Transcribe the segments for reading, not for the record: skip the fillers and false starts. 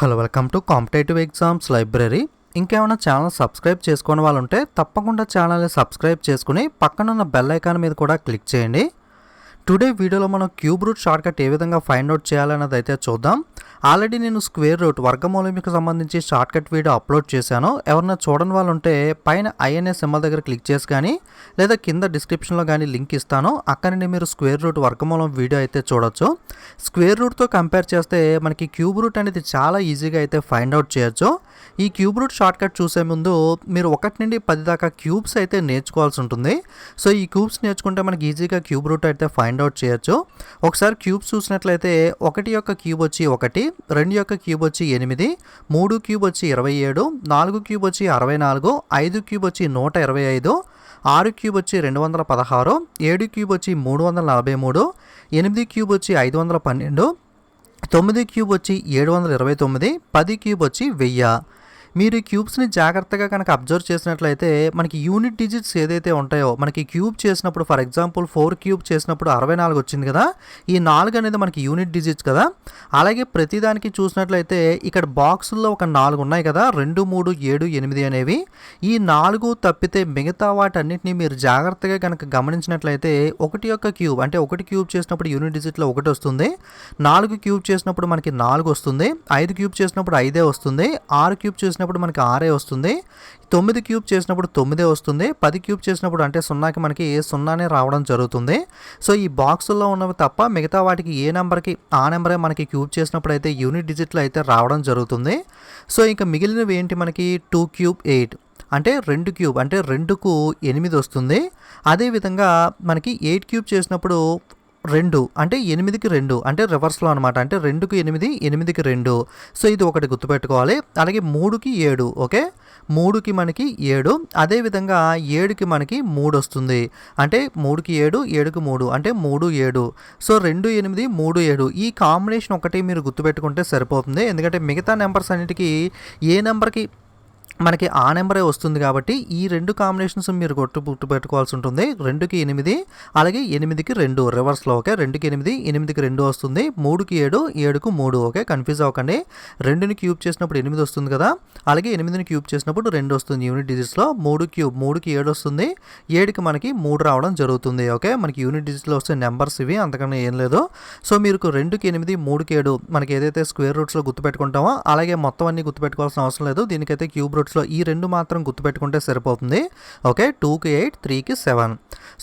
Hello, welcome to competitive exams library. ఇంకేమైనా channel subscribe చేసుకునే వాళ్ళు ఉంటే తప్పకుండా ఛానల్ని సబ్స్క్రైబ్ చేసుకుని పక్కనున్న బెల్ ఐకాన్ మీద కూడా క్లిక్ చేయండి. టుడే వీడియోలో మనం క్యూబ్ రూట్ షార్ట్కట్ ఏ విధంగా ఫైండ్ అవుట్ చేయాలన్నది అయితే చూద్దాం. ఆల్రెడీ నేను స్క్వేర్ రూట్ వర్గమూలంకి సంబంధించి షార్ట్కట్ వీడియో అప్లోడ్ చేశాను. ఎవరన్నా చూడని వాళ్ళు ఉంటే పైన ఐఎన్ఏ సింబల్ దగ్గర క్లిక్ చేసి కానీ లేదా కింద డిస్క్రిప్షన్లో కానీ లింక్ ఇస్తాను. అక్కడ నుండి మీరు స్క్వేర్ రూట్ వర్గమూలం వీడియో అయితే చూడొచ్చు. స్క్వేర్ రూట్తో కంపేర్ చేస్తే మనకి క్యూబ్ రూట్ అనేది చాలా ఈజీగా అయితే ఫైండ్ అవుట్ చేయొచ్చు. ఈ క్యూబ్ రూట్ షార్ట్కట్ చూసే ముందు మీరు 1 నుండి 10 దాకా క్యూబ్స్ అయితే నేర్చుకోవాల్సి ఉంటుంది. సో ఈ క్యూబ్స్ నేర్చుకుంటే మనకి ఈజీగా క్యూబ్ రూట్ అయితే ఫైండ్ అవుట్ చేయొచ్చు. ఒకసారి క్యూబ్స్ చూసినట్లయితే 1 యొక్క క్యూబ్ వచ్చి 1, 2 యొక్క క్యూబ్ వచ్చి 8, 3 క్యూబ్ వచ్చి 27, 4 క్యూబ్ వచ్చి 64, 5 క్యూబ్ వచ్చి 125, 6 క్యూబ్ వచ్చి 216, 7 క్యూబ్ వచ్చి 343, 8 క్యూబ్ వచ్చి 512, 9 క్యూబ్ వచ్చి 729, 10 క్యూబ్ వచ్చి 1000. మీరు ఈ క్యూబ్స్ని జాగ్రత్తగా కనుక అబ్జర్వ్ చేసినట్లయితే మనకి యూనిట్ డిజిట్స్ ఏదైతే ఉంటాయో మనకి క్యూబ్ చేసినప్పుడు ఫర్ ఎగ్జాంపుల్ 4 క్యూబ్ చేసినప్పుడు 64 వచ్చింది కదా. ఈ 4 అనేది మనకి యూనిట్ డిజిట్స్ కదా. అలాగే ప్రతిదానికి చూసినట్లయితే ఇక్కడ బాక్సుల్లో ఒక 4 ఉన్నాయి కదా, 2, 3, 7, 8 అనేవి. ఈ 4 తప్పితే మిగతా వాటన్నిటిని మీరు జాగ్రత్తగా కనుక గమనించినట్లయితే 1 యొక్క క్యూబ్ అంటే 1 క్యూబ్ చేసినప్పుడు యూనిట్ డిజిట్లో 1 వస్తుంది, 4 క్యూబ్ చేసినప్పుడు మనకి 4 వస్తుంది, 5 క్యూబ్ చేసినప్పుడు 5 వస్తుంది, 6 క్యూబ్ చేసినప్పుడు మనకి 6 వస్తుంది, 9 క్యూబ్ చేసినప్పుడు 9 వస్తుంది, 10 క్యూబ్ చేసినప్పుడు అంటే 0కి మనకి 0నే రావడం జరుగుతుంది. సో ఈ బాక్సుల్లో ఉన్నవి తప్ప మిగతా వాటికి ఏ నెంబర్కి ఆ నెంబరే మనకి క్యూబ్ చేసినప్పుడు అయితే యూనిట్ డిజిట్లో అయితే రావడం జరుగుతుంది. సో ఇంకా మిగిలినవి ఏంటి, మనకి 2 క్యూబ్ 8 అంటే 2 క్యూబ్ అంటే 2కు 8 వస్తుంది. అదేవిధంగా మనకి 8 క్యూబ్ చేసినప్పుడు 2 అంటే 8కి 2 అంటే రివర్స్లో అనమాట. అంటే 2కి 8, 8కి 2. సో ఇది ఒకటి గుర్తుపెట్టుకోవాలి. అలాగే 3కి 7, ఓకే, 3కి మనకి 7. అదేవిధంగా 7కి మనకి 3 వస్తుంది. అంటే 3కి 7, 7కి 3 అంటే 3, 7. సో 2, 8, 3, 7 ఈ కాంబినేషన్ ఒకటి మీరు గుర్తుపెట్టుకుంటే సరిపోతుంది. ఎందుకంటే మిగతా నెంబర్స్ అన్నిటికీ ఏ నెంబర్కి మనకి ఆ నెంబరే వస్తుంది కాబట్టి ఈ 2 కాంబినేషన్స్ మీరు గుర్తుపెట్టుకోవాల్సి ఉంటుంది. 2కి 8 అలాగే 8కి 2 రివర్స్లో, ఓకే. 2కి 8, 8కి 2 వస్తుంది, 3కి 7, 7కు 3, ఓకే. కన్ఫ్యూజ్ అవ్వకండి. 2ని క్యూబ్ చేసినప్పుడు 8 వస్తుంది కదా, అలాగే 8ని క్యూబ్ చేసినప్పుడు 2 వస్తుంది యూనిట్ డిజిట్స్లో. 3 క్యూబ్ 3కి 7 వస్తుంది, 7కి మనకి 3 రావడం జరుగుతుంది, ఓకే. మనకి యూనిట్ డిజిట్లో వస్తే నెంబర్స్ ఇవి, అంతకన్నా ఏం లేదు. సో మీరు 2కి 8, 3కి 7 మనకి ఏదైతే స్క్వేర్ రూట్స్లో గుర్తుపెట్టుకుంటామో అలాగే మొత్తం అన్ని గుర్తుపెట్టుకోవాల్సిన అవసరం లేదు. దీనికైతే క్యూబ్ రూట్స్ ఈ 2 మాత్రం గుర్తుపెట్టుకుంటే సరిపోతుంది, ఓకే. 2కి 8, 3కి 7.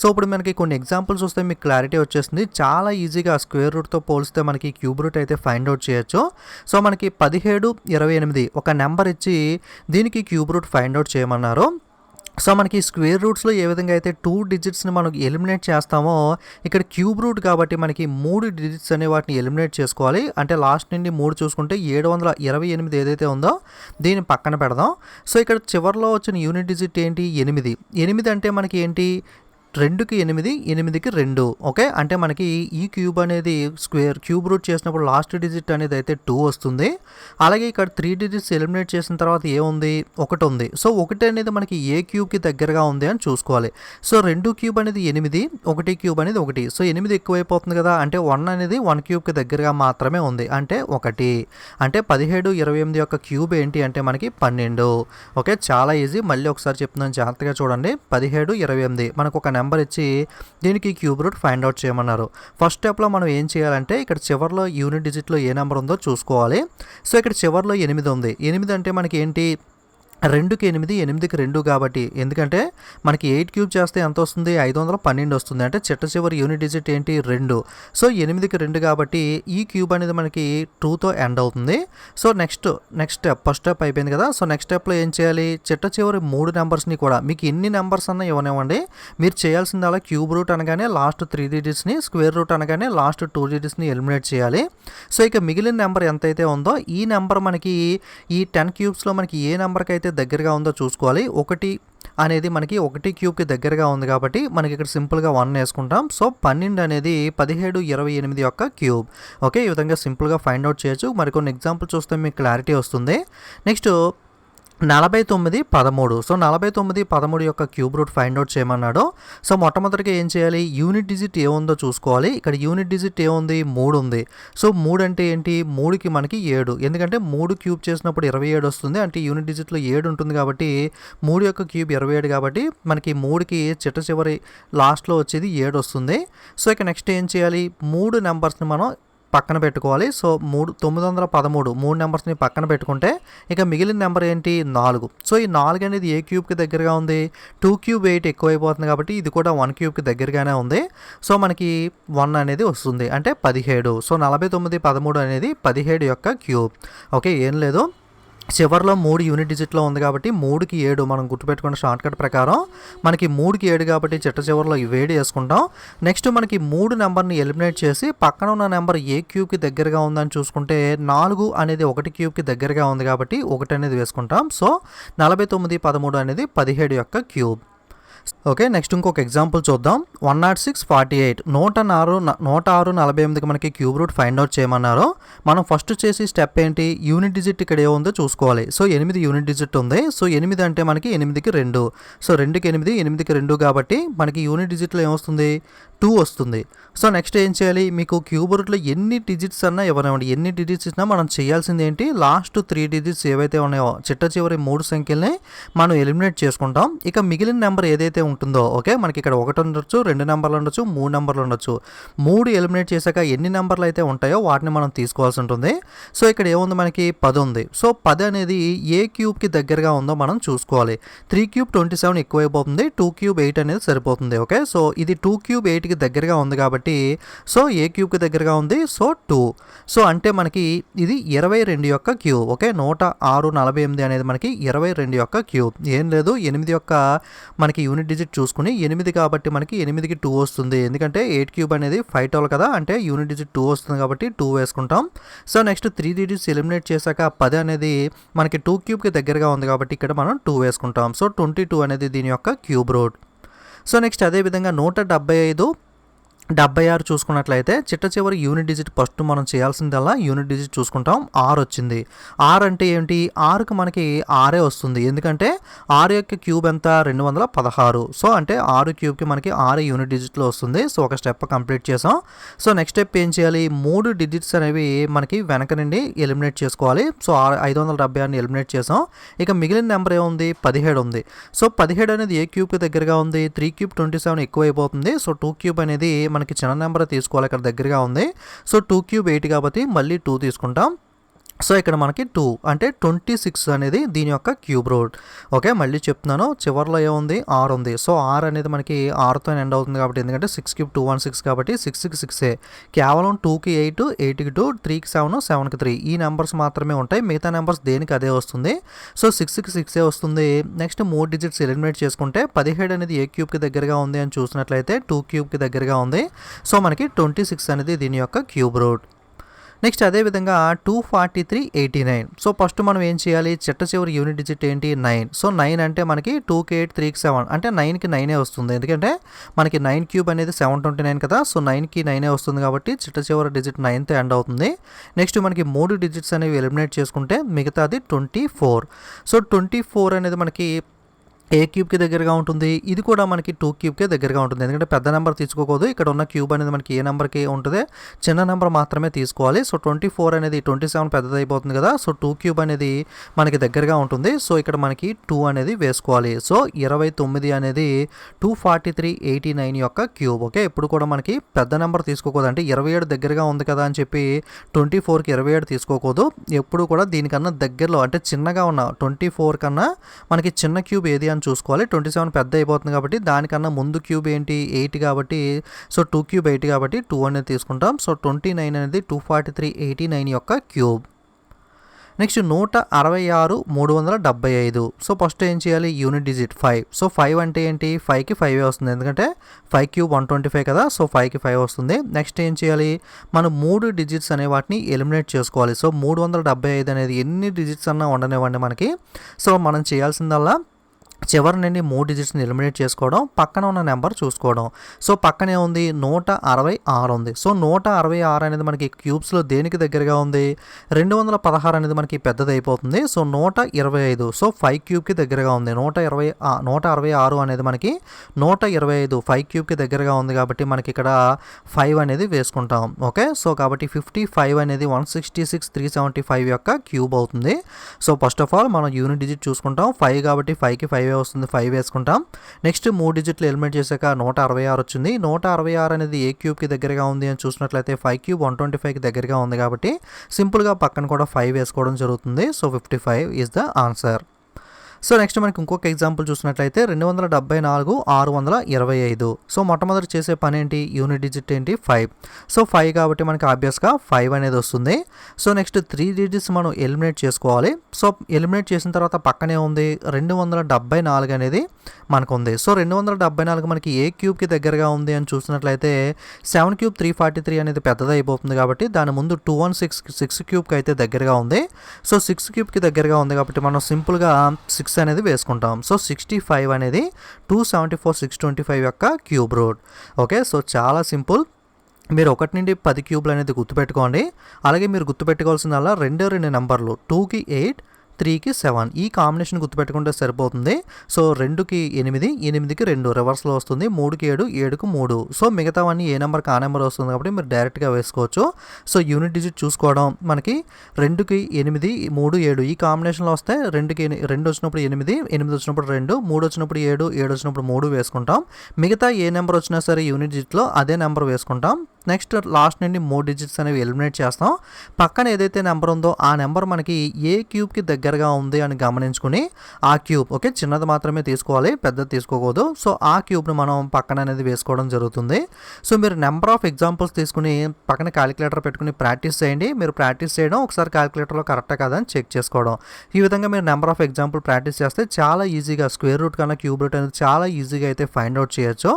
సో ఇప్పుడు మనకి కొన్ని ఎగ్జాంపుల్స్ వస్తే మీకు క్లారిటీ వచ్చేస్తుంది. చాలా ఈజీగా స్క్వేర్ రూట్తో పోలిస్తే మనకి క్యూబ్ రూట్ అయితే ఫైండ్ అవుట్ చేయొచ్చు. సో మనకి 17, 28 ఒక నెంబర్ ఇచ్చి దీనికి క్యూబ్ రూట్ ఫైండ్ అవుట్ చేయమన్నారు. సో మనకి స్క్వేర్ రూట్స్లో ఏ విధంగా అయితే 2 డిజిట్స్ని మనం ఎలిమినేట్ చేస్తామో ఇక్కడ క్యూబ్ రూట్ కాబట్టి మనకి 3 డిజిట్స్ అనే వాటిని ఎలిమినేట్ చేసుకోవాలి. అంటే లాస్ట్ నుండి 3 చూసుకుంటే 728 ఏదైతే ఉందో దీన్ని పక్కన పెడదాం. సో ఇక్కడ చివరిలో వచ్చిన యూనిట్ డిజిట్ ఏంటి, 8. 8 అంటే మనకి ఏంటి, 2కి 8, 8కి 2, ఓకే. అంటే మనకి ఈ క్యూబ్ అనేది క్యూబ్ రూట్ చేసినప్పుడు లాస్ట్ డిజిట్ అనేది అయితే 2 వస్తుంది. అలాగే ఇక్కడ 3 డిజిట్స్ ఎలిమినేట్ చేసిన తర్వాత ఏముంది, 1 ఉంది. సో 1 అనేది మనకి ఏ క్యూబ్కి దగ్గరగా ఉంది అని చూసుకోవాలి. సో 2 క్యూబ్ అనేది 8, 1 క్యూబ్ అనేది 1. సో 8 ఎక్కువైపోతుంది కదా, అంటే 1 అనేది 1 క్యూబ్కి దగ్గరగా మాత్రమే ఉంది, అంటే 1. అంటే 17, 28 యొక్క క్యూబ్ ఏంటి అంటే మనకి 12, ఓకే. చాలా ఈజీ. మళ్ళీ ఒకసారి చెప్తున్నాను, జాగ్రత్తగా చూడండి. 17, 28 మనకు ఒక నెంబర్ ఇచ్చి దీనికి క్యూబ్ రూట్ ఫైండ్ అవుట్ చేయమన్నారు. ఫస్ట్ స్టెప్లో మనం ఏం చేయాలంటే ఇక్కడ చివరిలో యూనిట్ డిజిట్లో ఏ నెంబర్ ఉందో చూసుకోవాలి. సో ఇక్కడ చివరిలో 8 ఉంది. 8 అంటే మనకి ఏంటి, 2కి 8, 8కి 2 కాబట్టి, ఎందుకంటే మనకి 8 క్యూబ్ చేస్తే ఎంత వస్తుంది, 512 వస్తుంది. అంటే చిట్ట చివరి యూనిట్ డిజిట్ ఏంటి, 2. సో 8కి 2 కాబట్టి ఈ క్యూబ్ అనేది మనకి 2తో ఎండ్ అవుతుంది. So next step, first step అయిపోయింది కదా. సో నెక్స్ట్ స్టెప్లో ఏం చేయాలి, చిట్ట చివరి 3 నెంబర్స్ని కూడా మీకు ఎన్ని నెంబర్స్ అన్నా ఇవ్వనివ్వండి, మీరు చేయాల్సింది అలా క్యూబ్ రూట్ అనగానే లాస్ట్ 3 డిజిట్స్ని, స్క్వేర్ రూట్ అనగానే లాస్ట్ 2 డిజిట్స్ని ఎలిమినేట్ చేయాలి. సో ఇక మిగిలిన నెంబర్ ఎంతైతే ఉందో ఈ నెంబర్ మనకి ఈ 10 క్యూబ్స్లో మనకి ఏ నెంబర్కి అయితే దగ్గరగా ఉందో చూసుకోవాలి. 1 అనేది మనకి 1 క్యూబ్కి దగ్గరగా ఉంది కాబట్టి మనకి ఇక్కడ సింపుల్గా 1 వేసుకుంటాం. సో 12 అనేది 17, 28 యొక్క క్యూబ్, ఓకే. ఈ విధంగా సింపుల్గా ఫైండ్ అవుట్ చేయొచ్చు. మరికొన్ని ఎగ్జాంపుల్ చూస్తే మీకు క్లారిటీ వస్తుంది. నెక్స్ట్ 49, 13. సో 49, 13 యొక్క క్యూబ్ రూట్ ఫైండ్ అవుట్ చేయమన్నాడు. సో మొట్టమొదటిగా ఏం చేయాలి, యూనిట్ డిజిట్ ఏముందో చూసుకోవాలి. ఇక్కడ యూనిట్ డిజిట్ ఏముంది, 3 ఉంది. సో 3 అంటే ఏంటి, 3కి మనకి 7, ఎందుకంటే 3 క్యూబ్ చేసినప్పుడు 27 వస్తుంది, అంటే యూనిట్ డిజిట్లో 7 ఉంటుంది కాబట్టి 3 యొక్క క్యూబ్ 27 కాబట్టి మనకి 3కి చిట్ట చివరి లాస్ట్లో వచ్చేది 7 వస్తుంది. సో ఇక నెక్స్ట్ ఏం చేయాలి, 3 నెంబర్స్ని మనం పక్కన పెట్టుకోవాలి. సో 913 3 నెంబర్స్ని పక్కన పెట్టుకుంటే ఇక మిగిలిన నెంబర్ ఏంటి, 4. సో ఈ 4 అనేది ఏ క్యూబ్కి దగ్గరగా ఉంది, 2 క్యూబ్ 8 ఎక్కువైపోతుంది కాబట్టి ఇది కూడా 1 క్యూబ్కి దగ్గరగానే ఉంది. సో మనకి 1 అనేది వస్తుంది, అంటే 17. సో 49, 13 అనేది 17 యొక్క క్యూబ్. ఓకే, ఏం లేదు, చివరిలో 3 యూనిట్ డిజిట్లో ఉంది కాబట్టి 3కి 7 మనం గుర్తుపెట్టుకున్న షార్ట్కట్ ప్రకారం మనకి 3కి 7 కాబట్టి చిట్ట చివరిలో వేడి వేసుకుంటాం. నెక్స్ట్ మనకి 3 నెంబర్ని ఎలిమినేట్ చేసి పక్కన ఉన్న నెంబర్ ఏ క్యూబ్కి దగ్గరగా ఉందని చూసుకుంటే 4 అనేది 1 క్యూబ్కి దగ్గరగా ఉంది కాబట్టి 1 అనేది వేసుకుంటాం. సో 49, 13 అనేది 17 యొక్క క్యూబ్. ఓకే, నెక్స్ట్ ఇంకొక ఎగ్జాంపుల్ చూద్దాం. 106, 48 106, 48కి మనకి క్యూబ్ రూట్ ఫైండ్ అవుట్ చేయమన్నారు. మనం ఫస్ట్ చేసి స్టెప్ ఏంటి, యూనిట్ డిజిట్ ఇక్కడ ఏముందో చూసుకోవాలి. సో 8 యూనిట్ డిజిట్ ఉంది. సో 8 అంటే మనకి 8కి 2. సో 2కి 8, 8కి 2 కాబట్టి మనకి యూనిట్ డిజిట్లో ఏమొస్తుంది, 2 వస్తుంది. సో నెక్స్ట్ ఏం చేయాలి, మీకు క్యూబ్ రూట్లో ఎన్ని డిజిట్స్ అన్నా ఇవ్వనివ్వండి, ఎన్ని డిజిట్స్ ఇచ్చినా మనం చేయాల్సింది ఏంటి, లాస్ట్ 3 డిజిట్స్ ఏవైతే ఉన్నాయో చిట్ట చివరి 3 సంఖ్యల్ని మనం ఎలిమినేట్ చేసుకుంటాం. ఇక మిగిలిన నెంబర్ ఏదైతే ఉంటుందో, ఓకే, మనకి ఇక్కడ 1 ఉండొచ్చు, 2 నెంబర్లు ఉండొచ్చు, 3 నెంబర్లు ఉండొచ్చు. 3 ఎలిమినేట్ చేశాక ఎన్ని నెంబర్లు అయితే ఉంటాయో వాటిని మనం తీసుకోవాల్సి ఉంటుంది. సో ఇక్కడ ఏముంది, మనకి 10 ఉంది. సో 10 అనేది ఏ క్యూబ్కి దగ్గరగా ఉందో మనం చూసుకోవాలి. 3 క్యూబ్ 27 ఎక్కువైపోతుంది, 2 క్యూబ్ 8 అనేది సరిపోతుంది. ఓకే, సో ఇది 2 క్యూబ్ 8కి దగ్గరగా ఉంది కాబట్టి సో ఏ క్యూబ్కి దగ్గరగా ఉంది, సో 2. సో అంటే మనకి ఇది 22 యొక్క క్యూబ్. ఓకే, 106, 48 అనేది మనకి 22 యొక్క క్యూబ్. ఏం లేదు, 8 యొక్క మనకి యూనిట్ డిజిట్ చూసుకుని 8 కాబట్టి మనకి 8కి 2 వస్తుంది, ఎందుకంటే 8 క్యూబ్ అనేది 5 12 కదా, అంటే యూనిట్ డిజిట్ 2 వస్తుంది కాబట్టి 2 వేసుకుంటాం. సో నెక్స్ట్ 3 డిజిట్స్ ఎలిమినేట్ చేశాక 10 అనేది మనకి 2 క్యూబ్కి దగ్గరగా ఉంది కాబట్టి ఇక్కడ మనం 2 వేసుకుంటాం. సో 22 అనేది దీని యొక్క క్యూబ్ రూట్. సో నెక్స్ట్ అదేవిధంగా 175, 76 చూసుకున్నట్లయితే చిట్ట చివరి యూనిట్ డిజిట్ ఫస్ట్ మనం చేయాల్సిందల్లా యూనిట్ డిజిట్ చూసుకుంటాం. 6 వచ్చింది. 6 అంటే ఏంటి, 6కి మనకి 6 వస్తుంది, ఎందుకంటే 6 యొక్క క్యూబ్ ఎంత, 216. సో అంటే 6 క్యూబ్కి మనకి 6 యూనిట్ డిజిట్లో వస్తుంది. సో ఒక స్టెప్ కంప్లీట్ చేసాం. సో నెక్స్ట్ స్టెప్ ఏం చేయాలి, 3 డిజిట్స్ అనేవి మనకి వెనక నుండి ఎలిమినేట్ చేసుకోవాలి. సో 576ని ఎలిమినేట్ చేసాం. ఇక మిగిలిన నెంబర్ ఏముంది, 17 ఉంది. సో 17 అనేది ఏ క్యూబ్కి దగ్గరగా ఉంది, 3 క్యూబ్ 27 ఎక్కువైపోతుంది. సో 2 క్యూబ్ అనేది మనకి చిన్న నెంబర్ తీసుకోవాలి, ఇక్కడ దగ్గరగా ఉంది. సో 2 క్యూబ్ 8 కాబట్టి మళ్ళీ 2 తీసుకుంటాం. సో ఇక్కడ మనకి 2 అంటే 26 అనేది దీని యొక్క క్యూబ్ రూట్. ఓకే, మళ్ళీ చెప్తున్నాను, చివరిలో ఏముంది, 6 ఉంది. సో 6 అనేది మనకి 6తో ఎండ్ అవుతుంది కాబట్టి, ఎందుకంటే 6 క్యూబ్ 216 కాబట్టి 6కి 6. కేవలం 2కి 8, 8కి 2, 3కి 7, 7కి 3 ఈ నెంబర్స్ మాత్రమే ఉంటాయి, మిగతా నెంబర్స్ దేనికి అదే వస్తుంది. సో 6కి 6 వస్తుంది. నెక్స్ట్ 3 డిజిట్స్ ఎలిమినేట్ చేసుకుంటే 17 అనేది ఏ క్యూబ్కి దగ్గరగా ఉంది అని చూసినట్లయితే 2 క్యూబ్కి దగ్గరగా ఉంది. సో మనకి 26 అనేది దీని యొక్క క్యూబ్ రూట్. నెక్స్ట్ అదేవిధంగా 243, 89. సో ఫస్ట్ మనం ఏం చేయాలి, చిట్ట చివరి యూనిట్ డిజిట్ ఏంటి, 9. సో 9 అంటే మనకి 2కి 8, 3కి 7 అంటే 9కి 9 వస్తుంది, ఎందుకంటే మనకి 9 క్యూబ్ అనేది 729 కదా. సో 9కి 9 వస్తుంది కాబట్టి చిట్ట చివరి డిజిట్ 9తో ఎండ్ అవుతుంది. నెక్స్ట్ మనకి 3 డిజిట్స్ అనేవి ఎలిమినేట్ చేసుకుంటే మిగతాది 24. సో 24 అనేది మనకి ఏ క్యూబ్కి దగ్గరగా ఉంటుంది, ఇది కూడా మనకి 2 క్యూబ్కే దగ్గరగా ఉంటుంది, ఎందుకంటే పెద్ద నెంబర్ తీసుకోకూడదు. ఇక్కడ ఉన్న క్యూబ్ అనేది మనకి ఏ నెంబర్కి ఉంటుంది, చిన్న నెంబర్ మాత్రమే తీసుకోవాలి. సో 24 అనేది 27 పెద్దది అయిపోతుంది కదా. సో 2 క్యూబ్ అనేది మనకి దగ్గరగా ఉంటుంది. సో ఇక్కడ మనకి 2 అనేది వేసుకోవాలి. సో 29 అనేది 243, 89 యొక్క క్యూబ్. ఓకే, ఇప్పుడు కూడా మనకి పెద్ద నెంబర్ తీసుకోకూడదు, అంటే 27 దగ్గరగా ఉంది కదా అని చెప్పి 24కి 27 తీసుకోకూడదు. ఎప్పుడు కూడా దీనికన్నా దగ్గరలో అంటే చిన్నగా ఉన్న 24 కన్నా మనకి చిన్న క్యూబ్ ఏది అని చూసుకోవాలి. 27 పెద్ద అయిపోతుంది కాబట్టి దానికన్నా ముందు క్యూబ్ ఏంటి, 8 కాబట్టి సో 2 క్యూబ్ 8 కాబట్టి 2 అనేది తీసుకుంటాం. సో 29 అనేది 243, 89 యొక్క క్యూబ్. నెక్స్ట్ 166, 375. సో ఫస్ట్ ఏం చేయాలి, యూనిట్ డిజిట్ 5. సో 5 అంటే ఏంటి, 5కి 5 వస్తుంది, ఎందుకంటే 5 క్యూబ్ 125 కదా. సో 5కి 5 వస్తుంది. నెక్స్ట్ ఏం చేయాలి, మనం 3 డిజిట్స్ అనే వాటిని ఎలిమినేట్ చేసుకోవాలి. సో 375 అనేది ఎన్ని డిజిట్స్ అన్నా ఉండనివ్వండి మనకి. సో మనం చేయాల్సిందల్లా చివరి నుండి 3 డిజిట్స్ని ఎలిమినేట్ చేసుకోవడం, పక్కన ఉన్న నెంబర్ చూసుకోవడం. సో పక్కనే ఉంది 166 ఉంది. సో 166 అనేది మనకి క్యూబ్స్లో దేనికి దగ్గరగా ఉంది, 216 అనేది మనకి పెద్దది అయిపోతుంది. సో 125, సో 5 క్యూబ్కి దగ్గరగా ఉంది. 166 అనేది మనకి 125 5 క్యూబ్కి దగ్గరగా ఉంది కాబట్టి మనకి ఇక్కడ 5 అనేది వేసుకుంటాం. ఓకే, సో కాబట్టి 55 అనేది 166 375 యొక్క క్యూబ్ అవుతుంది. సో ఫస్ట్ ఆఫ్ ఆల్ మనం యూనిట్ డిజిట్ చూసుకుంటాం. 5 కాబట్టి 5కి 5 వస్తుంది, 5 వేసుకుంటాం. నెక్స్ట్ 3 డిజిట్లు ఎలిమినేట్ చేశాక 166 వచ్చింది. 166 అనేది ఏ క్యూబ్కి దగ్గరగా ఉంది అని చూసినట్లయితే 5 క్యూబ్ 125కి దగ్గరగా ఉంది కాబట్టి సింపుల్గా పక్కన కూడా 5 వేసుకోవడం జరుగుతుంది. So 55 is the answer. So next మనకి ఇంకొక ఎగ్జాంపుల్ చూసినట్లయితే 274 625. సో మొట్టమొదటి చేసే పని ఏంటి, యూనిట్ డిజిట్ ఏంటి 5. సో 5 కాబట్టి మనకి ఆబ్వియస్గా 5 అనేది వస్తుంది. సో నెక్స్ట్ 3 డిజిట్స్ మనం ఎలిమినేట్ చేసుకోవాలి. సో ఎలిమినేట్ చేసిన తర్వాత పక్కనే ఉంది 274 అనేది మనకు ఉంది. సో 274 మనకి ఏ క్యూబ్కి దగ్గరగా ఉంది అని చూసినట్లయితే 7 క్యూబ్ 343 అనేది పెద్దది అయిపోతుంది కాబట్టి దాని ముందు 216 6 క్యూబ్కి అయితే దగ్గరగా ఉంది. సో 6 క్యూబ్కి దగ్గరగా ఉంది కాబట్టి మనం సింపుల్గా 6 అనేది వేసుకుంటాం. సో 65 అనేది 274 625 యొక్క క్యూబ్ రూట్. ఓకే, సో చాలా సింపుల్. మీరు 1 నుండి 10 క్యూబ్లు అనేది గుర్తుపెట్టుకోండి. అలాగే మీరు గుర్తుపెట్టుకోవాల్సిందల్లా రెండు నెంబర్లు 2కి 8 3కి 7 ఈ కాంబినేషన్ గుర్తుపెట్టుకుంటే సరిపోతుంది. సో 2కి 8 8కి 2 రివర్స్లో వస్తుంది, 3కి 7 7కి 3. సో మిగతావన్నీ ఏ నెంబర్కి ఆ నెంబర్ వస్తుంది కాబట్టి మీరు డైరెక్ట్గా వేసుకోవచ్చు. సో యూనిట్ డిజిట్ చూసుకోవడం మనకి 2కి 8 3 7 ఈ కాంబినేషన్లో వస్తే 2కి 2 వచ్చినప్పుడు 8 8 వచ్చినప్పుడు 2 3 వచ్చినప్పుడు 7 7 వచ్చినప్పుడు 3 వేసుకుంటాం. మిగతా ఏ నెంబర్ వచ్చినా సరే యూనిట్ డిజిట్లో అదే నెంబర్ వేసుకుంటాం. నెక్స్ట్ లాస్ట్ నుండి 3 డిజిట్స్ అనేవి ఎలిమినేట్ చేస్తాం. పక్కన ఏదైతే నెంబర్ ఉందో ఆ నెంబర్ మనకి ఏ క్యూబ్కి దగ్గరగా ఉంది అని గమనించుకుని ఆ క్యూబ్, ఓకే, చిన్నది మాత్రమే తీసుకోవాలి, పెద్దది తీసుకోకూడదు. సో ఆ క్యూబ్ని మనం పక్కన అనేది వేసుకోవడం జరుగుతుంది. సో మీరు నెంబర్ ఆఫ్ ఎగ్జాంపుల్స్ తీసుకుని పక్కన క్యాలిక్యులేటర్ పెట్టుకుని ప్రాక్టీస్ చేయండి. మీరు ప్రాక్టీస్ చేయడం ఒకసారి క్యాలిక్యులేటర్లో కరెక్టా కదా అని చెక్ చేసుకోవడం. ఈ విధంగా మీరు నెంబర్ ఆఫ్ ఎగ్జాంపుల్ ప్రాక్టీస్ చేస్తే చాలా ఈజీగా స్క్వేర్ రూట్ కన్నా క్యూబ్ రూట్ అనేది చాలా ఈజీగా అయితే ఫైండ్ అవుట్ చేయొచ్చు.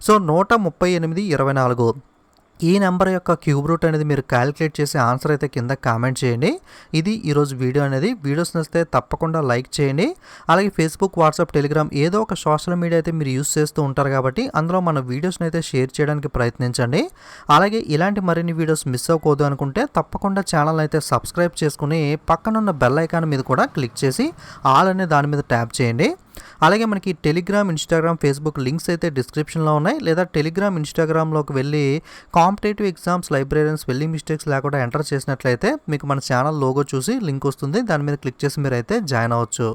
సో 138 24 ఈ నెంబర్ యొక్క క్యూబ్ రూట్ అనేది మీరు క్యాలిక్యులేట్ చేసి ఆన్సర్ అయితే కింద కామెంట్ చేయండి. ఇది ఈరోజు వీడియో అనేది. వీడియోస్ నచ్చితే తప్పకుండా లైక్ చేయండి. అలాగే ఫేస్బుక్, వాట్సాప్, టెలిగ్రామ్ ఏదో ఒక సోషల్ మీడియా అయితే మీరు యూస్ చేస్తూ ఉంటారు కాబట్టి అందులో మన వీడియోస్ని అయితే షేర్ చేయడానికి ప్రయత్నించండి. అలాగే ఇలాంటి మరిన్ని వీడియోస్ మిస్ అవ్వకూడదు అనుకుంటే తప్పకుండా ఛానల్ అయితే సబ్స్క్రైబ్ చేసుకుని పక్కనున్న బెల్ ఐకాన్ మీద కూడా క్లిక్ చేసి ఆల్ అనే దాని మీద ట్యాప్ చేయండి. అలాగే మనకి టెలిగ్రామ్, ఇన్స్టాగ్రామ్, ఫేస్బుక్ లింక్స్ అయితే డిస్క్రిప్షన్లో ఉన్నాయి. లేదా టెలిగ్రామ్, ఇన్స్టాగ్రామ్లోకి వెళ్ళి competitive exams library spelling mistakes లేకుండా ఎంటర్ చేసినట్లయితే మీకు మన ఛానల్ లోగో చూసి లింక్ వస్తుంది, దాని మీద క్లిక్ చేసి మీరు అయితే జాయిన్ అవ్వచ్చు.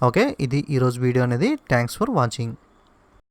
ఓకే, ఇది ఈరోజు వీడియో అనేది. Thanks for watching.